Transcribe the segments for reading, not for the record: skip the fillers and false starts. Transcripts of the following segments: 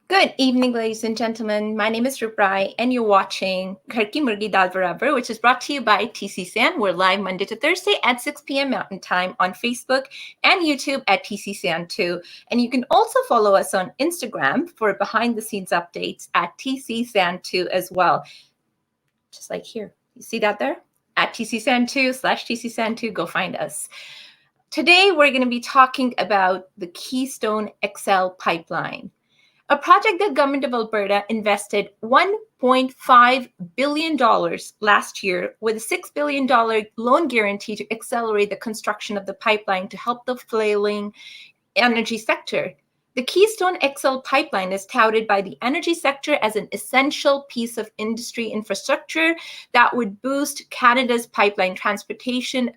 Good evening, ladies and gentlemen. My name is Roop Rai, and you're watching Murgi Dal Barabar, which is brought to you by TC San. We're live Monday to Thursday at 6 p.m. Mountain Time on Facebook and YouTube at TC San 2. And you can also follow us on Instagram for behind-the-scenes updates at TC San 2 as well. Just like here. You see that there? At TC San 2/TC San 2. Go find us. Today, we're going to be talking about the Keystone XL Pipeline, a project that government of Alberta invested $1.5 billion last year with a $6 billion loan guarantee to accelerate the construction of the pipeline to help the flailing energy sector. The Keystone XL Pipeline is touted by the energy sector as an essential piece of industry infrastructure that would boost Canada's pipeline transportation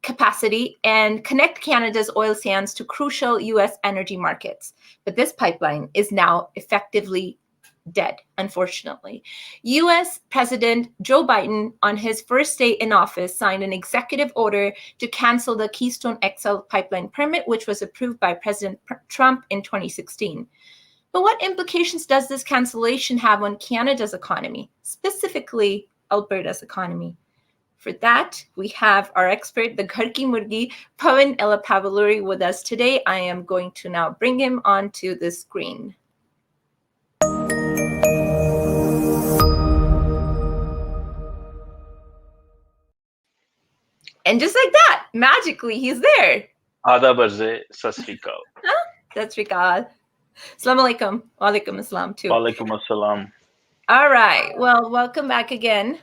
capacity and connect Canada's oil sands to crucial U.S. energy markets. But this pipeline is now effectively dead, unfortunately. U.S. President Joe Biden, on his first day in office, signed an executive order to cancel the Keystone XL pipeline permit, which was approved by President Trump in 2016. But what implications does this cancellation have on Canada's economy, specifically Alberta's economy? For that, we have our expert, the Ghar ki Murgi, Pavan Elapavuluri, with us today. I am going to now bring him onto the screen. And just like that, magically, he's there. Adab arze, sat sri akal. Sat sri akal. Assalamu alaikum. Wa alaikum assalam too. Wa alaikum assalam. All right. Well, welcome back again.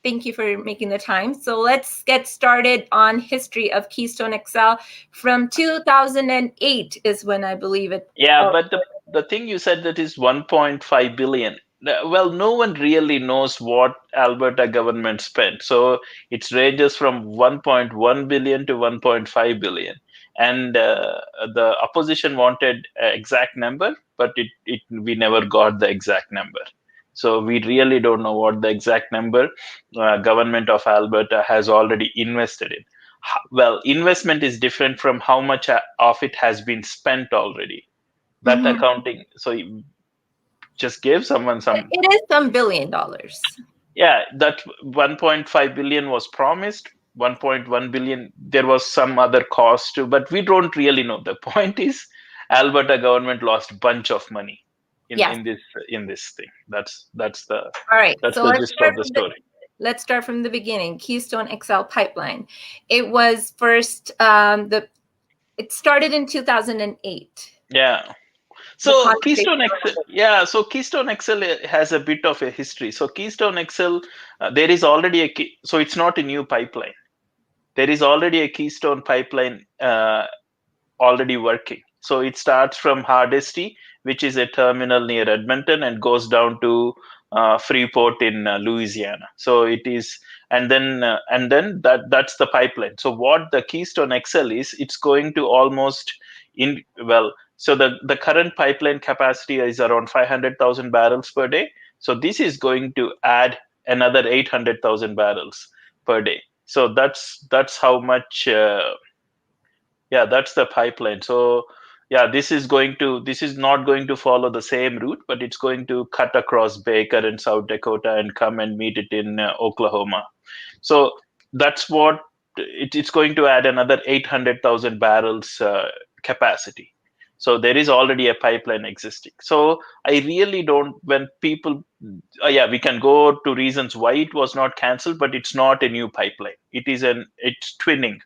Thank you for making the time. So let's get started on history of Keystone XL. From 2008 is when I believe it. Yeah, but the thing you said that is 1.5 billion. Well, no one really knows what Alberta government spent. So it ranges from 1.1 billion to 1.5 billion. And the opposition wanted an exact number, but we never got the exact number. So we really don't know what the exact number government of Alberta has already invested in. Well, investment is different from how much of it has been spent already. That accounting, so you just gave someone some. It is some $1 billion. Yeah, that 1.5 billion was promised. 1.1 billion, there was some other cost too, but we don't really know. The point is, Alberta government lost a bunch of money. In this thing. That's the all right. That's so the gist of the story. Let's start from the beginning. Keystone XL Pipeline. It was first it started in 2008. Yeah. So Keystone XL, so Keystone XL has a bit of a history. So Keystone XL, there is already so it's not a new pipeline. There is already a Keystone pipeline already working. So it starts from Hardesty, which is a terminal near Edmonton, and goes down to Freeport in Louisiana. So it is, and then that's the pipeline. So what the Keystone XL is, it's going to almost so the current pipeline capacity is around 500,000 barrels per day. So this is going to add another 800,000 barrels per day. So that's how much. That's the pipeline. So this is not going to follow the same route, but it's going to cut across Baker and South Dakota and come and meet it in Oklahoma. So that's what it's going to add, another 800,000 barrels capacity. So there is already a pipeline existing. So I really don't, when people, we can go to reasons why it was not canceled, but it's not a new pipeline. It's twinning.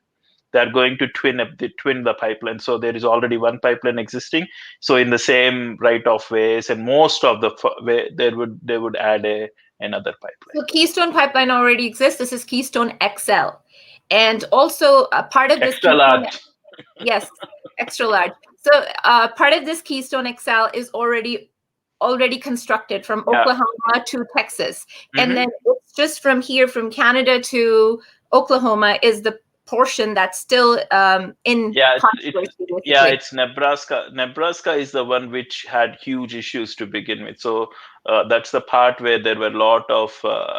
They're going to twin the pipeline. So there is already one pipeline existing. So in the same right-of ways and most of the way, they would add another pipeline. So Keystone Pipeline already exists. This is Keystone XL, and also part of this. Extra large. Yes, extra large. So part of this Keystone XL is already constructed from Oklahoma to Texas, and then it's just from here, from Canada to Oklahoma, is the portion that's still in controversy. It's Nebraska. Nebraska is the one which had huge issues to begin with. So that's the part where there were a lot of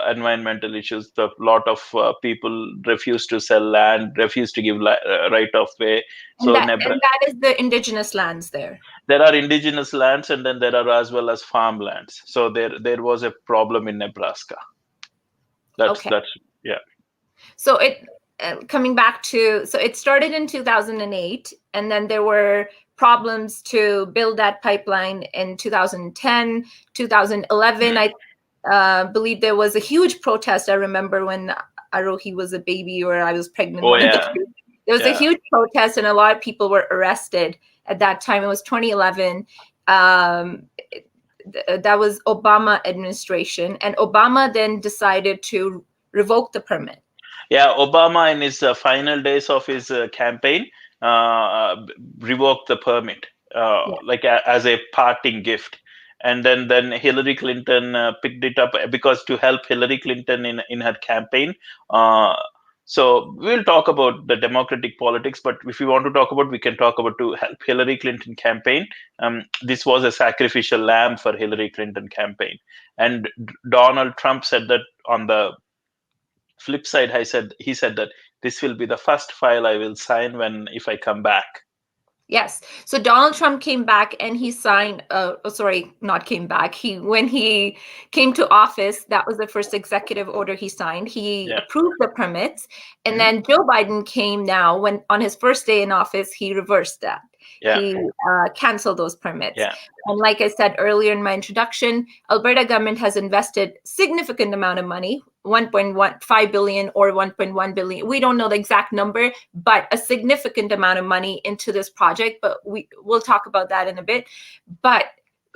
environmental issues. A lot of people refused to sell land, refused to give right of way. So and that is the indigenous lands there. There are indigenous lands, and then there are as well as farmlands. So there was a problem in Nebraska. That's yeah. So it coming back to, so it started in 2008, and then there were problems to build that pipeline in 2010, 2011. I believe there was a huge protest. I remember when Arohi was a baby, or I was pregnant. Oh, yeah. There was a huge protest, and a lot of people were arrested at that time. It was 2011. That was Obama administration, and Obama then decided to revoke the permit. Yeah, Obama in his final days of his campaign revoked the permit, like as a parting gift. And then Hillary Clinton picked it up because to help Hillary Clinton in her campaign. So we'll talk about the Democratic politics, but if we want to talk about, we can talk about to help Hillary Clinton campaign. This was a sacrificial lamb for Hillary Clinton campaign. And Donald Trump said that on the flip side, he said that this will be the first file I will sign if I come back. Yes. So Donald Trump came back and he signed, when he came to office, that was the first executive order he signed. He approved the permits. And then Joe Biden came now, when on his first day in office, he reversed that. Yeah. He canceled those permits. Yeah. And like I said earlier in my introduction, Alberta government has invested significant amount of money, 1.15 billion or 1.1 billion. We don't know the exact number, but a significant amount of money into this project. But we'll talk about that in a bit. But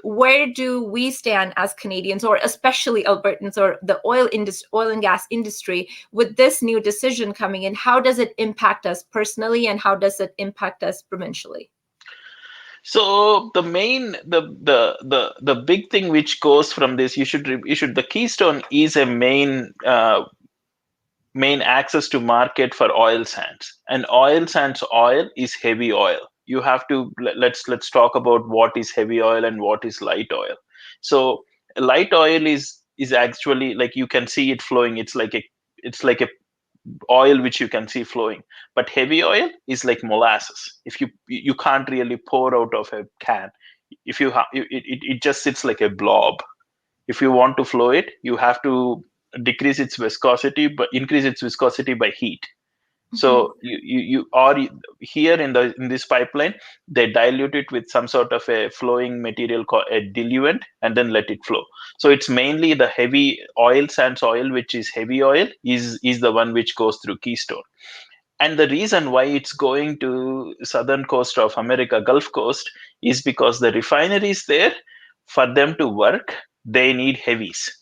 where do we stand as Canadians, or especially Albertans, or the oil and gas industry, with this new decision coming in? How does it impact us personally, and how does it impact us provincially? So the big thing which goes from this, the Keystone is a main access to market for oil sands, and oil sands oil is heavy oil. You have to let's talk about what is heavy oil and what is light oil. So light oil is actually, like, you can see it flowing. It's like a oil which you can see flowing. But heavy oil is like molasses. If you can't really pour out of a can. If you it just sits like a blob. If you want to flow it, you have to decrease its viscosity, but increase its viscosity by heat. So here in this pipeline, they dilute it with some sort of a flowing material called a diluent, and then let it flow. So it's mainly the heavy oil sands oil, which is heavy oil, is the one which goes through Keystone. And the reason why it's going to southern coast of America, Gulf Coast, is because the refineries there, for them to work, they need heavies.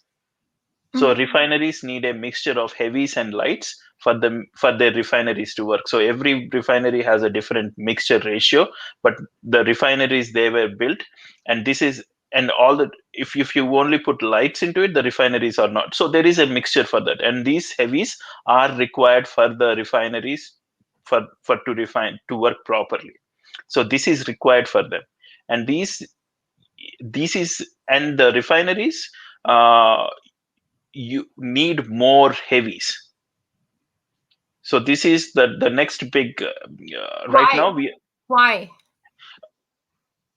So refineries need a mixture of heavies and lights for their refineries to work. So every refinery has a different mixture ratio, but the refineries, they were built, and this is, and all that, if you only put lights into it, the refineries are not. So there is a mixture for that, and these heavies are required for the refineries to work properly. So this is required for them, and the refineries, you need more heavies. So this is the next big right now. Why?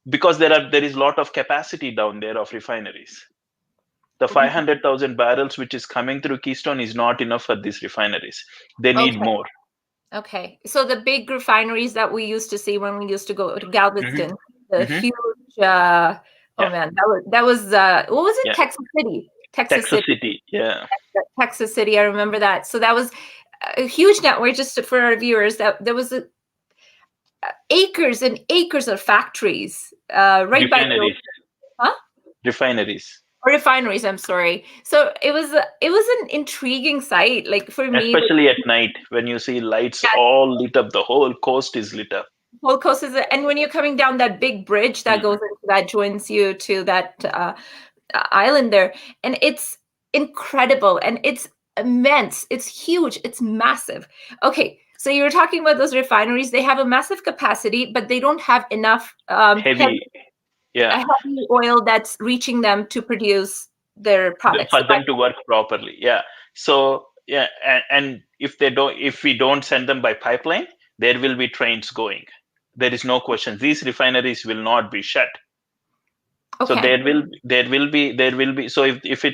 Because there is a lot of capacity down there of refineries. The 500,000 barrels which is coming through Keystone is not enough for these refineries. They need more. Okay, so the big refineries that we used to see when we used to go to Galveston, the huge. Man, that was what was it? Yeah. Texas City. Yeah. Texas City. I remember that. So that was a huge network. Just for our viewers, that there was acres and acres of factories right by the refineries. I'm sorry. So it was an intriguing sight, like for me, especially at night when you see lights all lit up. The whole coast is lit up. Whole coast is, and when you're coming down that big bridge that goes into that, joins you to that island there, and it's incredible, and it's immense, it's huge, it's massive. Okay, So you're talking about those refineries. They have a massive capacity, but they don't have enough heavy oil that's reaching them to produce their products. for them to work properly. Yeah. So yeah, and if we don't send them by pipeline, there will be trains going. There is no question. These refineries will not be shut. Okay. So there will be. So if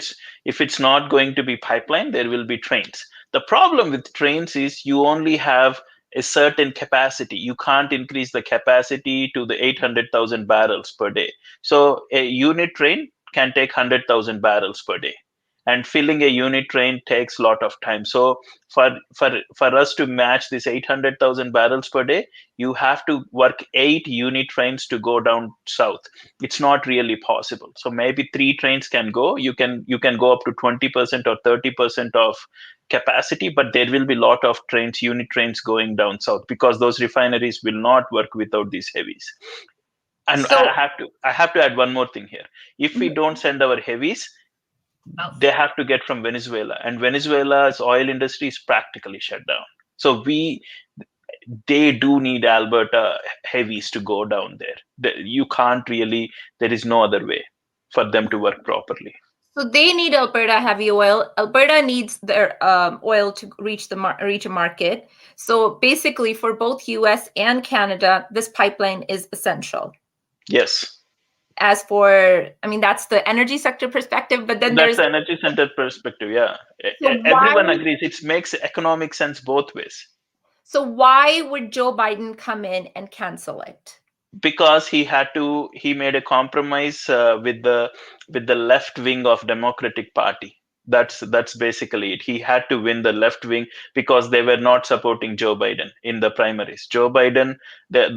it's not going to be pipeline, there will be trains. The problem with trains is you only have a certain capacity. You can't increase the capacity to the 800,000 barrels per day. So a unit train can take 100,000 barrels per day, and filling a unit train takes a lot of time. So for us to match this 800,000 barrels per day, you have to work 8 unit trains to go down south. It's not really possible. So maybe 3 trains can go. You can go up to 20% or 30% of capacity, but there will be a lot of trains, unit trains going down south, because those refineries will not work without these heavies. And So, I have to add one more thing here. If we don't send our heavies, they have to get from Venezuela, and Venezuela's oil industry is practically shut down. So they do need Alberta heavies to go down there. You can't really, there is no other way for them to work properly. So they need Alberta heavy oil. Alberta needs their oil to reach a market. So basically, for both U.S. and Canada, this pipeline is essential. Yes. As for, I mean, that's the energy sector perspective, but then that's the energy center perspective. Yeah, so everyone agrees. It makes economic sense both ways. So why would Joe Biden come in and cancel it? Because he made a compromise with the left wing of Democratic Party. That's basically it. He had to win the left wing because they were not supporting Joe Biden in the primaries. Joe Biden, the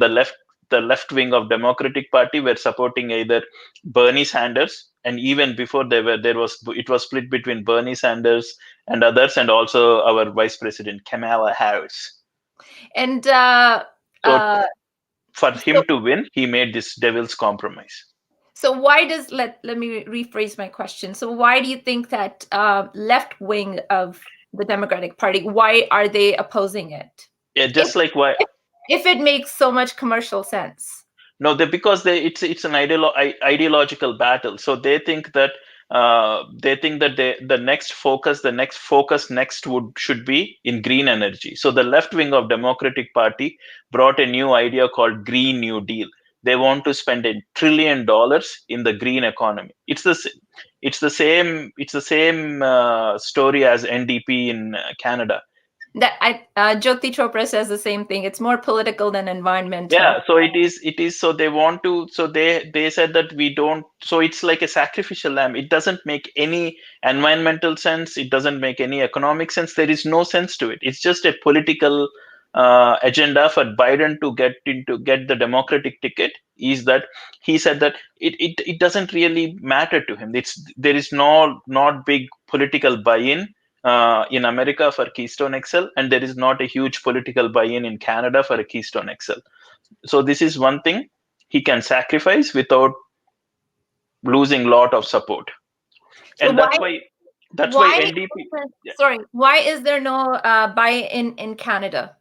left wing of Democratic Party were supporting either Bernie Sanders, and even before it was split between Bernie Sanders and others, and also our Vice President Kamala Harris. And for him to win, he made this devil's compromise. So why does let me rephrase my question. So why do you think that left wing of the Democratic Party, why are they opposing it? Yeah, just like why if it makes so much commercial sense. No, because it's an ideological battle. So they think that the next focus should be in green energy. So the left wing of Democratic Party brought a new idea called Green New Deal. They want to spend $1 trillion in the green economy. It's the same story as NDP in Canada. That Jyoti Chopra says the same thing. It's more political than environmental. Yeah, so it is. So they want to. So they said that we don't. So it's like a sacrificial lamb. It doesn't make any environmental sense. It doesn't make any economic sense. There is no sense to it. It's just a political agenda for Biden to get the Democratic ticket. Is that he said that it doesn't really matter to him. There is not big political buy-in in America for Keystone XL, and there is not a huge political buy-in in Canada for a Keystone XL. So this is one thing he can sacrifice without losing a lot of support. And that's why NDP. Sorry, why is there no buy-in in Canada?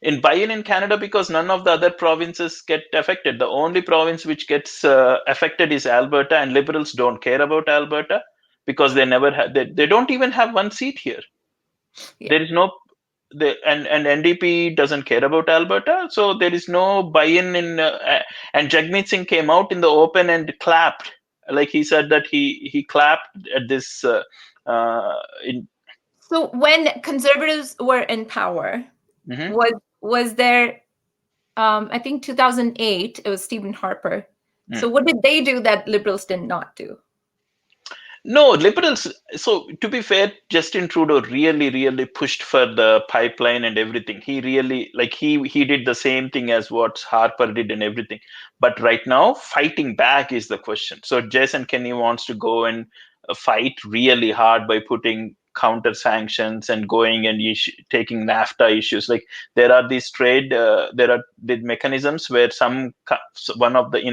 In buy-in in Canada, because none of the other provinces get affected. The only province which gets affected is Alberta, and Liberals don't care about Alberta because they never had. They don't even have one seat here. Yeah. There is no. And NDP doesn't care about Alberta, so there is no buy-in in. And Jagmeet Singh came out in the open and clapped, like he said that he clapped at this. So when Conservatives were in power, was there? I think 2008. It was Stephen Harper. So what did they do that Liberals did not do? No, Liberals. So to be fair, Justin Trudeau really pushed for the pipeline and everything. He really he did the same thing as what Harper did and everything. But right now, fighting back is the question. So Jason Kenney wants to go and fight really hard by putting counter sanctions and going and taking NAFTA issues. Like there are these the mechanisms where in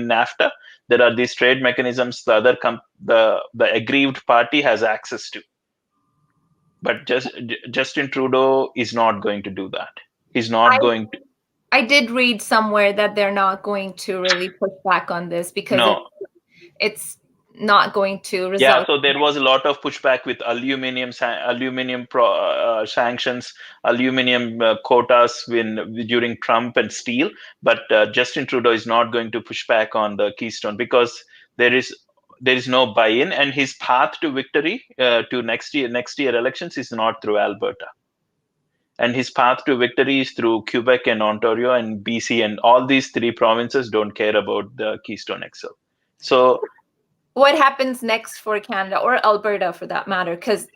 NAFTA, there are these trade mechanisms the aggrieved party has access to. But Justin Trudeau is not going to do that. He's not going to. I did read somewhere that they're not going to really push back on this because No. it's not going to result. Yeah, so there was a lot of pushback with aluminum sanctions, aluminum quotas during Trump, and steel. But Justin Trudeau is not going to push back on the Keystone because there is no buy-in, and his path to victory to next year elections is not through Alberta. And his path to victory is through Quebec and Ontario and BC, and all these three provinces don't care about the Keystone XL. So what happens next for Canada or Alberta for that matter? Because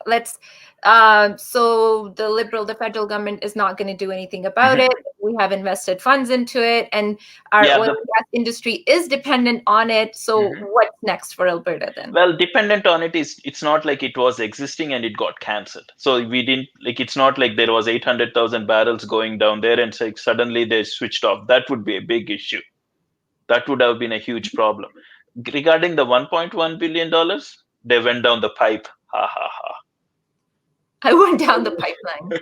so the federal government is not going to do anything about it. We have invested funds into it, and our oil and gas industry is dependent on it. So what's next for Alberta then? Well, dependent on it is, it's not like it was existing and it got cancelled. So we didn't, like, it's not like there was 800,000 barrels going down there and so suddenly they switched off. That would be a big issue. That would have been a huge problem. Regarding the $1.1 billion, they went down the pipe. Ha ha ha. I went down the pipeline.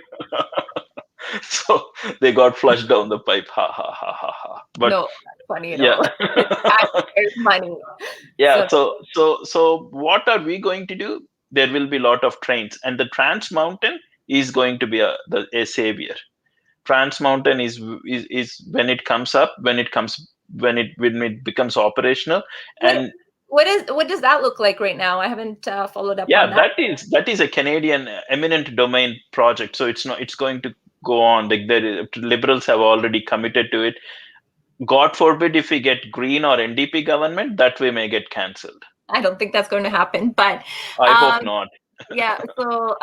So they got flushed down the pipe. Ha ha ha ha ha. But no, that's funny at all. It's money. Yeah. So what are we going to do? There will be a lot of trains, and the Trans Mountain is going to be a savior. Trans Mountain is when it comes up, when it becomes operational. And what does that look like right now? I haven't followed up on that. That is a Canadian eminent domain project. So it's going to go on. Like the Liberals have already committed to it. God forbid if we get Green or NDP government, that way may get cancelled. I don't think that's going to happen, but I hope not. Yeah. So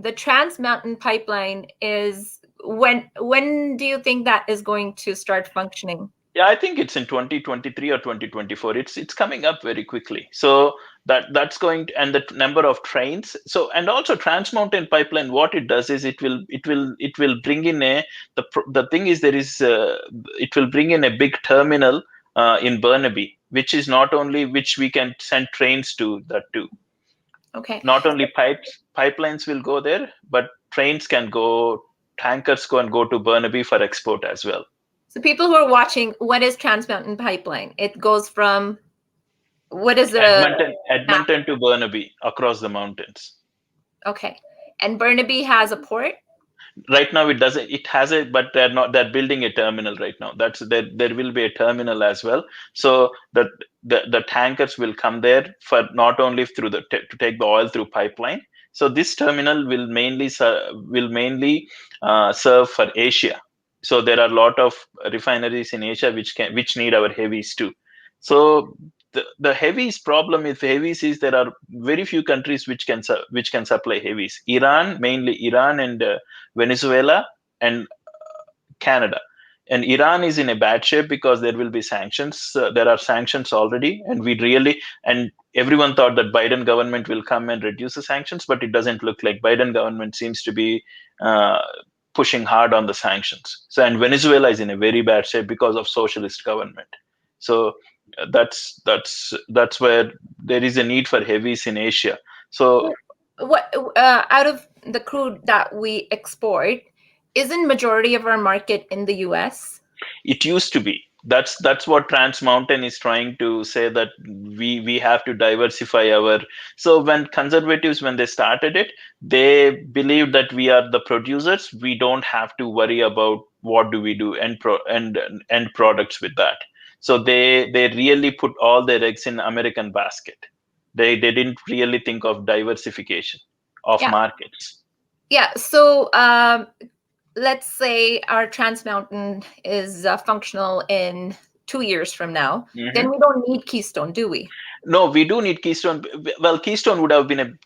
the Trans Mountain Pipeline is when do you think that is going to start functioning? Yeah, I think it's in 2023 or 2024. It's coming up very quickly. So that's going to, and the number of trains. So, and also Trans Mountain Pipeline, what it does is it will bring in the thing is it will bring in a big terminal in Burnaby, which is not only which we can send trains to that too. Okay. Not only pipelines will go there, but trains can go, tankers go to Burnaby for export as well. So people who are watching, what is Trans Mountain Pipeline? It goes from, what is the Edmonton to Burnaby across the mountains. Okay. And Burnaby has a port? Right now it doesn't. It has it, but they're building a terminal right now. There will be a terminal as well. So that the tankers will come there for not only through to take the oil through pipeline. So this terminal will mainly serve for Asia. So there are a lot of refineries in Asia which need our heavies too. So the heavies problem with heavies is there are very few countries which can supply heavies. Mainly Iran and Venezuela and Canada. And Iran is in a bad shape because there will be sanctions. There are sanctions already, and everyone thought that Biden government will come and reduce the sanctions, but it doesn't look like Biden government seems to be pushing hard on the sanctions. So, and Venezuela is in a very bad shape because of socialist government. So that's where there is a need for heavies in Asia. So what out of the crude that we export, isn't majority of our market in the US? It used to be. That's what Trans Mountain is trying to say, that we have to diversify our. So when conservatives, when they started it, they believed that we are the producers. We don't have to worry about what do we do end products with that. So they really put all their eggs in American basket. They didn't really think of diversification of markets. Yeah. So let's say our Trans Mountain is functional in 2 years from now. Then we don't need Keystone, do we? No, we do need Keystone. Well, Keystone would have been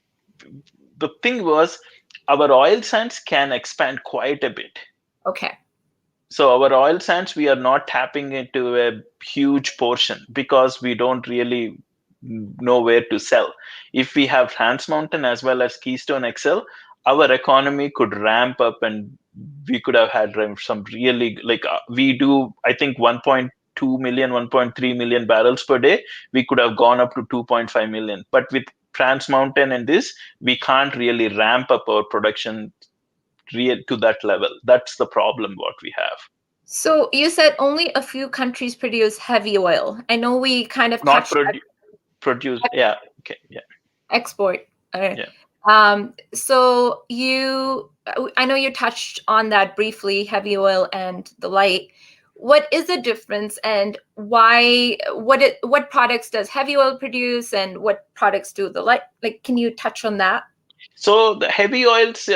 the thing was our oil sands can expand quite a bit. Okay. So our oil sands, we are not tapping into a huge portion because we don't really know where to sell. If we have Trans Mountain as well as Keystone XL, our economy could ramp up and we could have had some really, like we do, I think 1.2 million, 1.3 million barrels per day. We could have gone up to 2.5 million. But with Trans Mountain and this, we can't really ramp up our production to that level. That's the problem what we have. So you said only a few countries produce heavy oil. I know we kind of Not touched produce. Yeah. Okay. Yeah. export. Yeah. So I know you touched on that briefly, heavy oil and the light. What is the difference, and why? What products does heavy oil produce, and what products do the light? Like, can you touch on that? So the heavy oils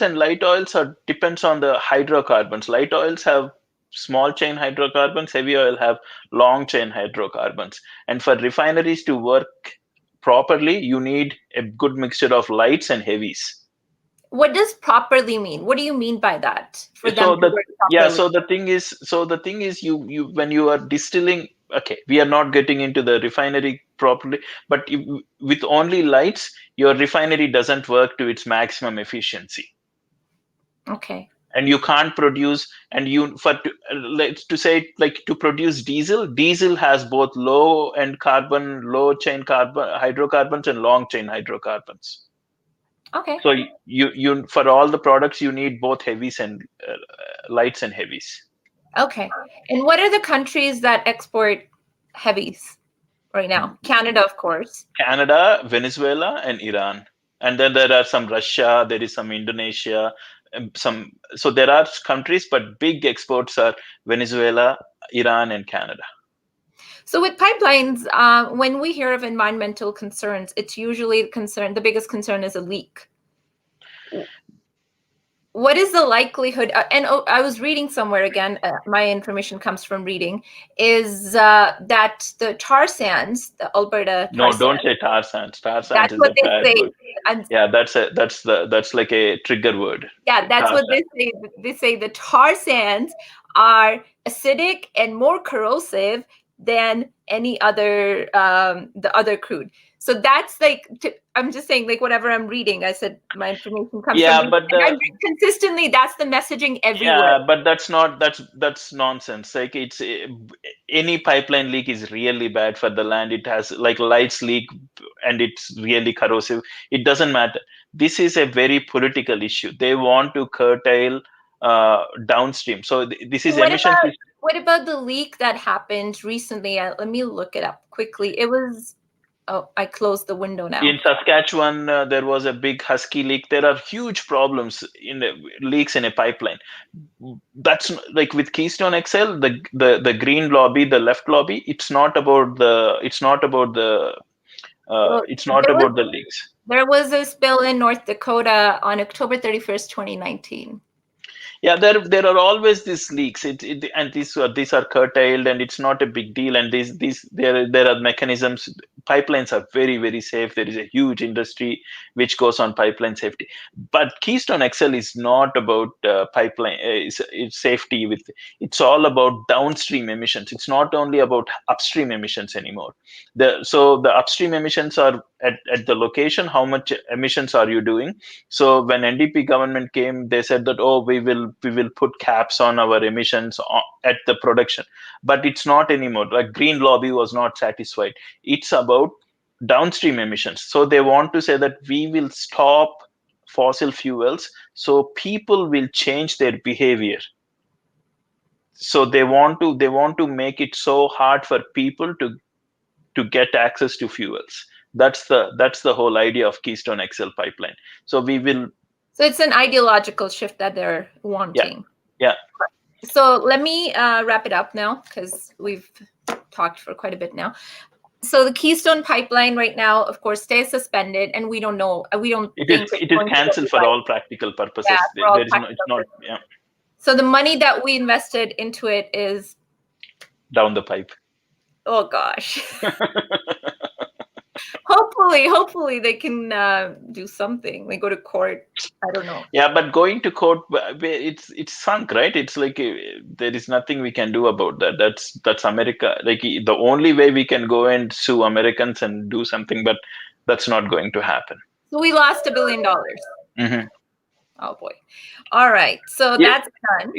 and light oils depends on the hydrocarbons. Light oils have small chain hydrocarbons. Heavy oil have long chain hydrocarbons. And for refineries to work properly, you need a good mixture of lights and heavies. What does properly mean? What do you mean by that? For them So to work properly? so the thing is, you when you are distilling, okay, we are not getting into the refinery properly, but with only lights, your refinery doesn't work to its maximum efficiency. Okay. And you can't produce, and let's to say, like, to produce diesel has both low chain carbon hydrocarbons and long chain hydrocarbons. Okay. So you for all the products you need both heavies and lights and heavies. Okay. And what are the countries that export heavies right now? Canada, of course. Canada, Venezuela, and Iran. And then there are some Russia, there is some Indonesia, so there are countries, but big exports are Venezuela, Iran, and Canada. So with pipelines, when we hear of environmental concerns, it's usually the biggest concern is a leak. What is the likelihood, and I was reading somewhere again, my information comes from reading, is that the tar sands, the Alberta tar sands. No, don't say tar sands. Tar sands That's is what a they bad say. word. Yeah, that's like a trigger word. Yeah, that's what they say. They say the tar sands are acidic and more corrosive than any other the other crude. So that's like, I'm just saying, like, whatever I'm reading, I said my information comes from, but consistently that's the messaging everywhere. Yeah, but that's nonsense. Like, it's any pipeline leak is really bad for the land. It has, like, lights leak and it's really corrosive. It doesn't matter. This is a very political issue. They want to curtail downstream. So this is emissions. What about the leak that happened recently? Let me look it up quickly. It was, oh, I closed the window now. In Saskatchewan, there was a big husky leak. There are huge problems in leaks in a pipeline. That's like with Keystone XL, the green lobby, the left lobby. It's not about the leaks. There was a spill in North Dakota on October 31st, 2019. Yeah, there are always these leaks. And these are curtailed, and it's not a big deal. And there are mechanisms. Pipelines are very, very safe. There is a huge industry which goes on pipeline safety. But Keystone XL is not about pipeline it's safety. It's all about downstream emissions. It's not only about upstream emissions anymore. So the upstream emissions are at the location. How much emissions are you doing? So when NDP government came, they said that, oh, we will put caps on our emissions at the production, but it's not anymore. Like, green lobby was not satisfied. It's about downstream emissions. So they want to say that we will stop fossil fuels, so people will change their behavior. So they want to make it so hard for people to get access to fuels. That's the whole idea of Keystone XL Pipeline. So it's an ideological shift that they're wanting. Yeah. So let me wrap it up now, because we've talked for quite a bit now. So the Keystone Pipeline right now, of course, stays suspended, and we don't know. It is canceled for all practical purposes. Yeah. So the money that we invested into it is down the pipe. Oh gosh. Hopefully they can do something. They go to court. I don't know. Yeah, but going to court, it's sunk, right? It's like there is nothing we can do about that. That's America. Like, the only way we can go and sue Americans and do something, but that's not going to happen. So we lost $1 billion. Mm-hmm. Oh boy. All right. So that's done.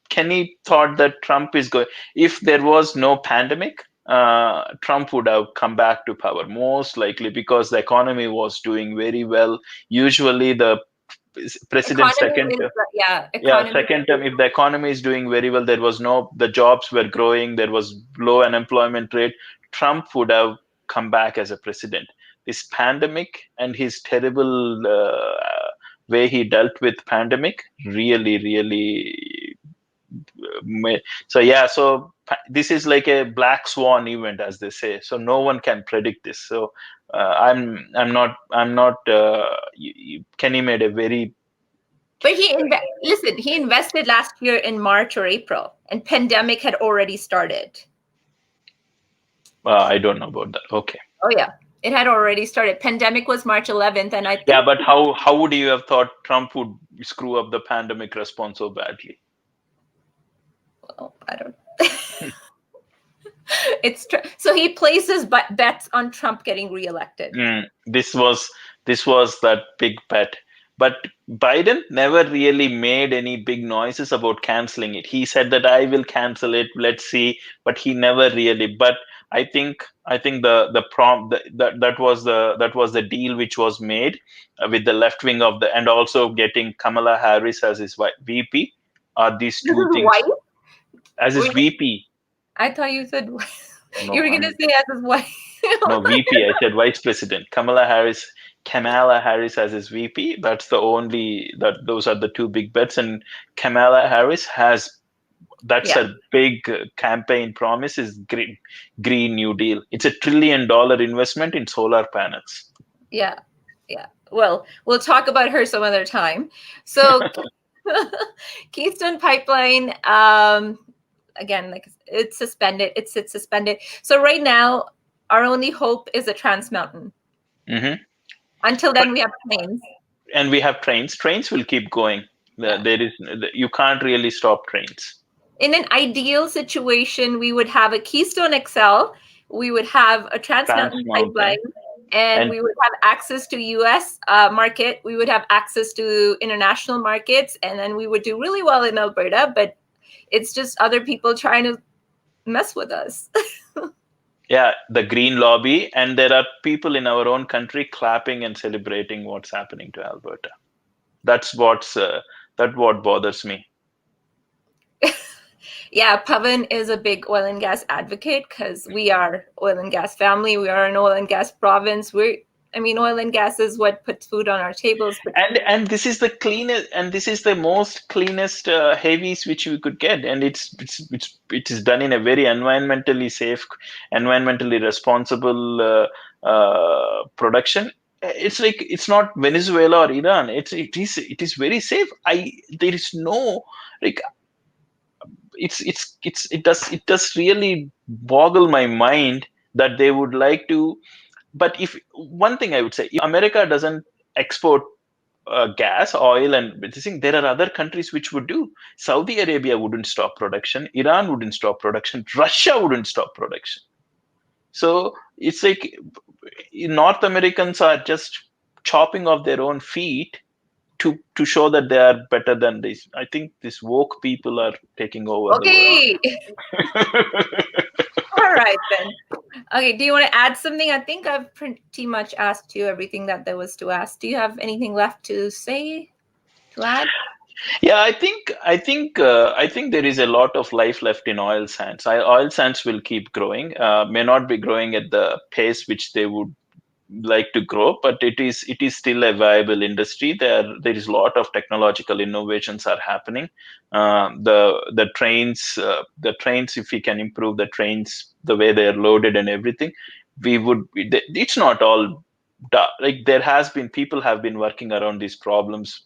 Kenny thought that Trump is going. If there was no pandemic, Trump would have come back to power, most likely, because the economy was doing very well. Usually the president's Economy second is, term. yeah, Yeah, economy. second term. If the economy is doing very well, the jobs were growing, there was low unemployment rate, Trump would have come back as a president. This pandemic and his terrible way he dealt with pandemic really so yeah, so this is like a black swan event, as they say, so no one can predict this. So I'm not Kenny made a very But he invested last year in March or April, and pandemic had already started. I don't know about that. Okay. Oh yeah, it had already started. Pandemic was March 11th, and I think. Yeah, but how would you have thought Trump would screw up the pandemic response so badly? Well, I don't. So he places bets on Trump getting reelected. This was that big bet. But Biden never really made any big noises about canceling it. He said that I will cancel it. Let's see, but he never really. But I think that was the deal which was made with the left wing of and also getting Kamala Harris as his VP. Are these two things Wife? as his VP? I thought you said No, you were going to say as his wife. No, VP. I said vice president. Kamala Harris as his VP. Those are the two big bets. And Kamala Harris that's a big campaign promise, is Green New Deal. It's $1 trillion investment in solar panels. Yeah. Well, we'll talk about her some other time. So Keystone Pipeline, again, like it's suspended. It sits suspended. So right now, our only hope is a Trans Mountain. Mm-hmm. Until then, we have trains. And we have trains. Trains will keep going. You can't really stop trains. In an ideal situation, we would have a Keystone XL. We would have a Trans Mountain Pipeline. And we would have access to U.S. Market. We would have access to international markets. And then we would do really well in Alberta. But it's just other people trying to mess with us. Yeah, the green lobby. And there are people in our own country clapping and celebrating what's happening to Alberta. That's what bothers me. Yeah, Pavan is a big oil and gas advocate because we are oil and gas family. We are an oil and gas province. Oil and gas is what puts food on our tables. And this is the cleanest, and this is the most cleanest heavies which we could get, and it is done in a very environmentally safe, environmentally responsible production. It's like, it's not Venezuela or Iran. It is very safe. There is no, like, it does really boggle my mind that they would like to. But if one thing I would say, if America doesn't export gas, oil, and everything, there are other countries which would do. Saudi Arabia wouldn't stop production. Iran wouldn't stop production. Russia wouldn't stop production. So it's like North Americans are just chopping off their own feet to show that they are better than this. I think these woke people are taking over the world. All right, then. Okay, do you want to add something? I think I've pretty much asked you everything that there was to ask. Do you have anything left to say, to add? Yeah, I think there is a lot of life left in oil sands. Oil sands will keep growing. May not be growing at the pace which they would like to grow, but it is still a viable industry. There is a lot of technological innovations are happening. The trains, if we can improve the trains, the way they are loaded and everything, it's not all like, people have been working around these problems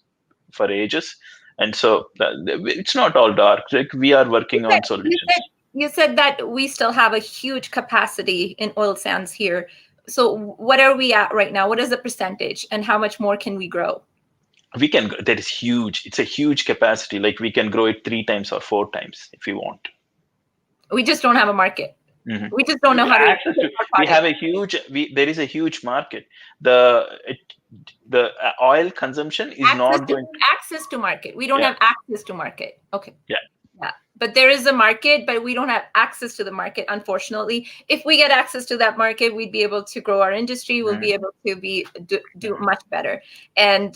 for ages, and so it's not all dark. Like, we are working on solutions. You said that we still have a huge capacity in oil sands here. So what are we at right now? What is the percentage, and how much more can we grow? That is huge. It's a huge capacity. Like, we can grow it 3 times or 4 times if we want. We just don't have a market. Mm-hmm. We just don't know how to. There is a huge market. The oil consumption is access to market. We don't have access to market. Okay. Yeah. But there is a market, but we don't have access to the market, unfortunately. If we get access to that market, we'd be able to grow our industry. We'll be able to do much better. And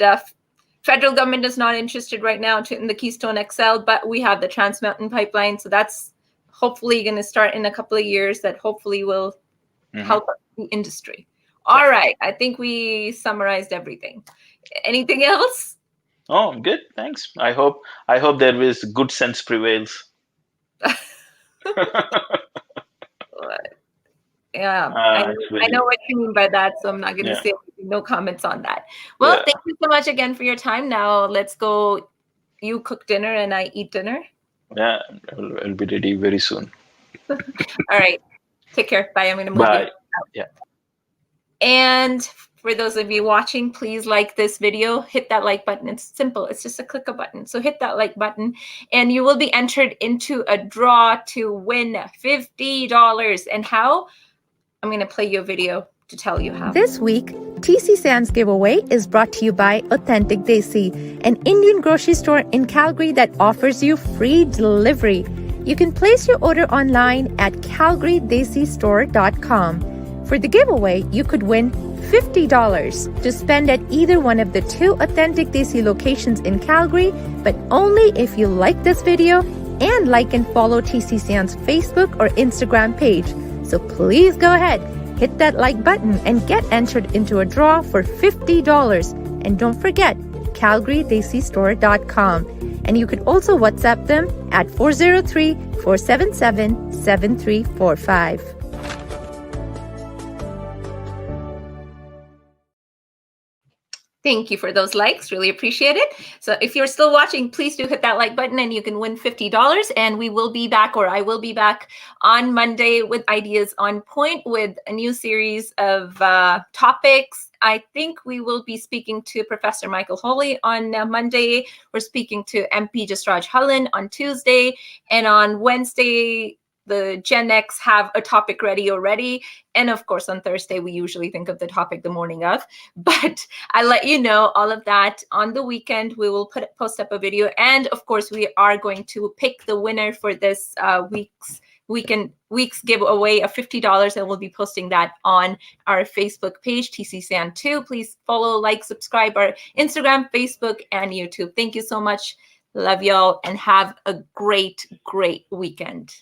Federal government is not interested right now in the Keystone XL, but we have the Trans Mountain Pipeline. So that's hopefully going to start in a couple of years. That hopefully will help the industry. All right. I think we summarized everything. Anything else? Oh, good. Thanks. I hope there is good sense prevails. Yeah, I know what you mean by that, so I'm not going to say no comments on that. Well, thank you so much again for your time. Now let's go. You cook dinner and I eat dinner. Yeah, I'll be ready very soon. All right. Take care. Bye. I'm going to move Bye. you. Yeah. And for those of you watching, please like this video. Hit that like button. It's simple. It's just a click a button. So hit that like button and you will be entered into a draw to win $50. And how? I'm going to play you a video to tell you how. This week, TC Sands giveaway is brought to you by Authentic Desi, an Indian grocery store in Calgary that offers you free delivery. You can place your order online at calgarydesistore.com. For the giveaway, you could win $50 to spend at either one of the 2 Authentic Desi locations in Calgary, but only if you like this video and like and follow TC Sands' Facebook or Instagram page. So please go ahead, hit that like button and get entered into a draw for $50. And don't forget, calgarydesistore.com. And you could also WhatsApp them at 403-477-7345. Thank you for those likes. Really appreciate it. So if you're still watching, please do hit that like button and you can win $50. And we will be back, or I will be back on Monday with Ideas on Point with a new series of topics. I think we will be speaking to Professor Michael Holley on Monday. We're speaking to MP Jasraj Hullen on Tuesday. And on Wednesday, the Gen X have a topic ready already. And of course, on Thursday, we usually think of the topic the morning of. But I let you know all of that on the weekend. We will post up a video. And of course, we are going to pick the winner for this week's giveaway of $50. And we'll be posting that on our Facebook page, TC San 2. Please follow, like, subscribe our Instagram, Facebook, and YouTube. Thank you so much. Love y'all and have a great, great weekend.